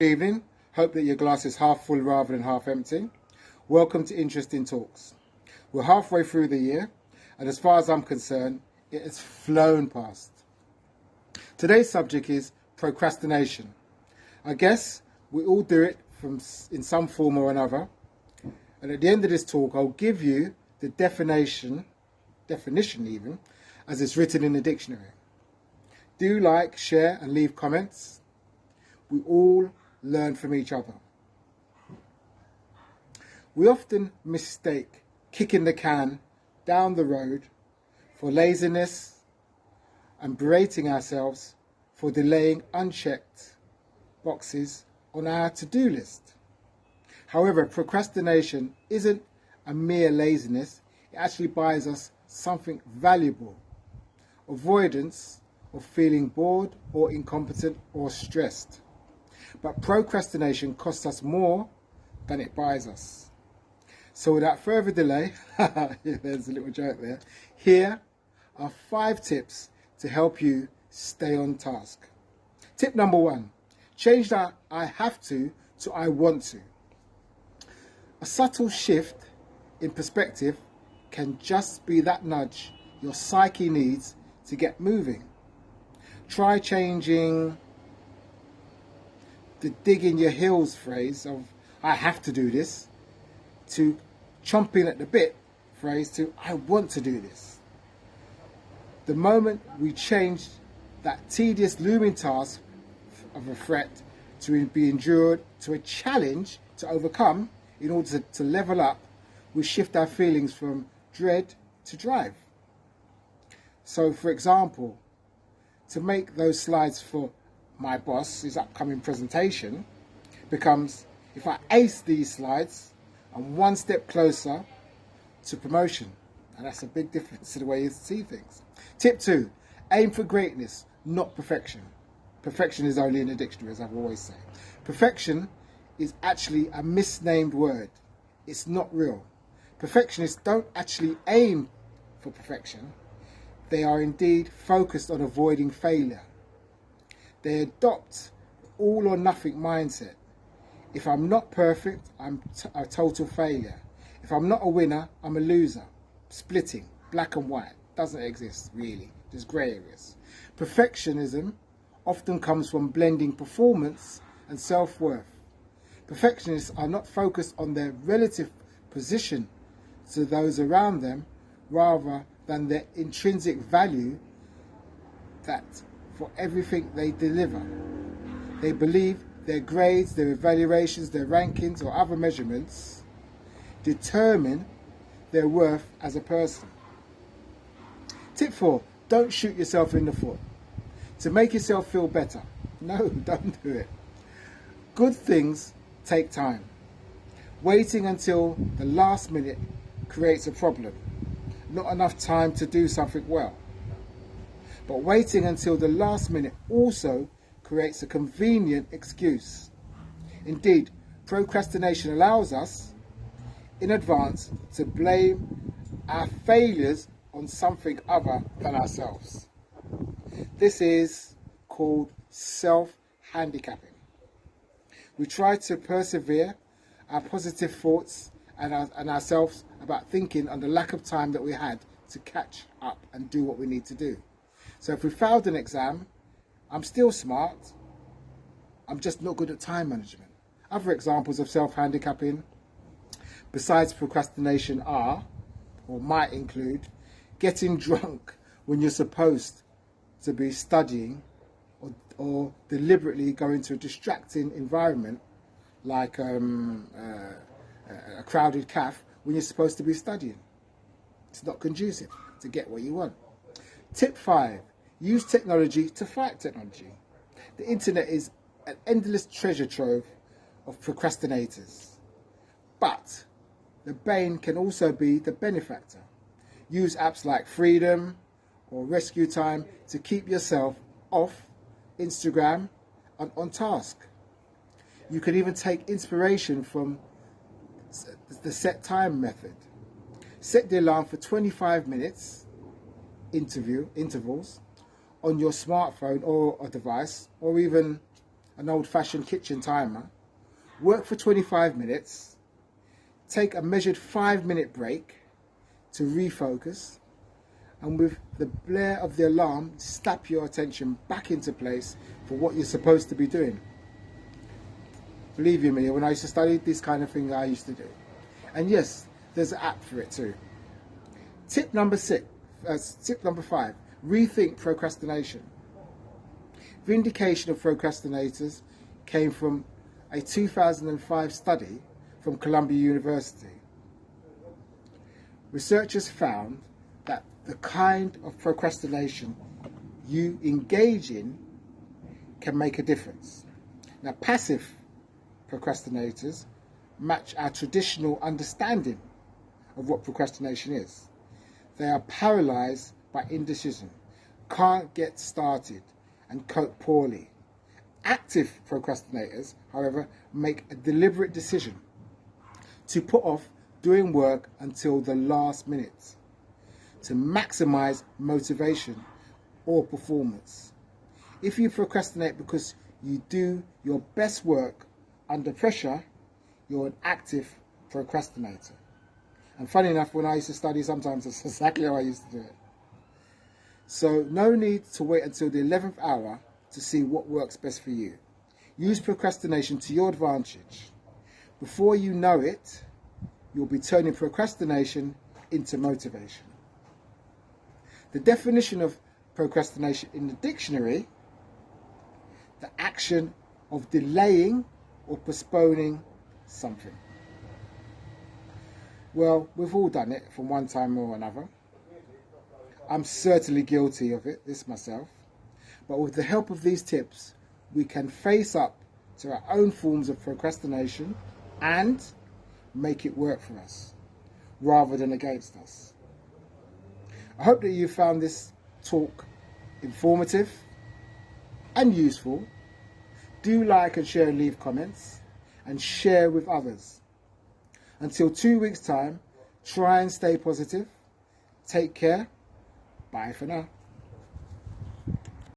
Evening. Hope that your glass is half full rather than half empty. Welcome to Interesting Talks. We're halfway through the year, and as far as I'm concerned, it has flown past. Today's subject is procrastination. I guess we all do it in some form or another. And at the end of this talk, I'll give you the definition even, as it's written in the dictionary. Do like, share, and leave comments. We all learn from each other. We often mistake kicking the can down the road for laziness and berating ourselves for delaying unchecked boxes on our to-do list. However, procrastination isn't a mere laziness. It actually buys us something valuable. Avoidance of feeling bored or incompetent or stressed. But procrastination costs us more than it buys us. So without further delay, there's a little joke there, here are 5 tips to help you stay on task. Tip number 1, change that I have to I want to. A subtle shift in perspective can just be that nudge your psyche needs to get moving. Try changing the dig in your heels phrase of I have to do this to chomping at the bit phrase to I want to do this. The moment we change that tedious looming task of a threat to be endured to a challenge to overcome in order to level up, we shift our feelings from dread to drive. So for example, to make those slides for my boss, his upcoming presentation, becomes if I ace these slides, I'm one step closer to promotion. And that's a big difference to the way you see things. Tip 2, aim for greatness, not perfection. Perfection is only in the dictionary, as I've always said. Perfection is actually a misnamed word. It's not real. Perfectionists don't actually aim for perfection. They are indeed focused on avoiding failure. They adopt all or nothing mindset. If I'm not perfect, I'm a total failure. If I'm not a winner, I'm a loser. Splitting, black and white, doesn't exist really. There's grey areas. Perfectionism often comes from blending performance and self-worth. Perfectionists are not focused on their relative position to those around them, rather than their intrinsic value that for everything they deliver. They believe their grades, their evaluations, their rankings or other measurements determine their worth as a person. Tip 4, don't shoot yourself in the foot. To make yourself feel better. No, don't do it. Good things take time. Waiting until the last minute creates a problem. Not enough time to do something well. But waiting until the last minute also creates a convenient excuse. Indeed, procrastination allows us in advance to blame our failures on something other than ourselves. This is called self-handicapping. We try to persevere our positive thoughts and ourselves about thinking on the lack of time that we had to catch up and do what we need to do. So if we failed an exam, I'm still smart, I'm just not good at time management. Other examples of self-handicapping besides procrastination are, or might include, getting drunk when you're supposed to be studying or deliberately going to a distracting environment like a crowded cafe when you're supposed to be studying. It's not conducive to get what you want. Tip 5, use technology to fight technology. The internet is an endless treasure trove of procrastinators. But the bane can also be the benefactor. Use apps like Freedom or Rescue Time to keep yourself off Instagram and on task. You can even take inspiration from the set time method. Set the alarm for 25 minutes intervals on your smartphone or a device, or even an old-fashioned kitchen timer, work for 25 minutes, take a measured 5-minute break to refocus, and with the blare of the alarm, snap your attention back into place for what you're supposed to be doing. Believe you me, when I used to study, this kind of thing I used to do. And yes, there's an app for it too. Tip number 5, rethink procrastination. Vindication of procrastinators came from a 2005 study from Columbia University. Researchers found that the kind of procrastination you engage in can make a difference. Now, passive procrastinators match our traditional understanding of what procrastination is. They are paralyzed by indecision, can't get started, and cope poorly. Active procrastinators, however, make a deliberate decision to put off doing work until the last minute to maximize motivation or performance. If you procrastinate because you do your best work under pressure, you're an active procrastinator. And funny enough, when I used to study, sometimes that's exactly how I used to do it. So no need to wait until the 11th hour to see what works best for you. Use procrastination to your advantage. Before you know it, you'll be turning procrastination into motivation. The definition of procrastination in the dictionary: the action of delaying or postponing something. Well, we've all done it from one time or another. I'm certainly guilty of it, this myself. But with the help of these tips, we can face up to our own forms of procrastination and make it work for us, rather than against us. I hope that you found this talk informative and useful. Do like and share and leave comments, and share with others. Until 2 weeks' time, try and stay positive. Take care. Bye for now.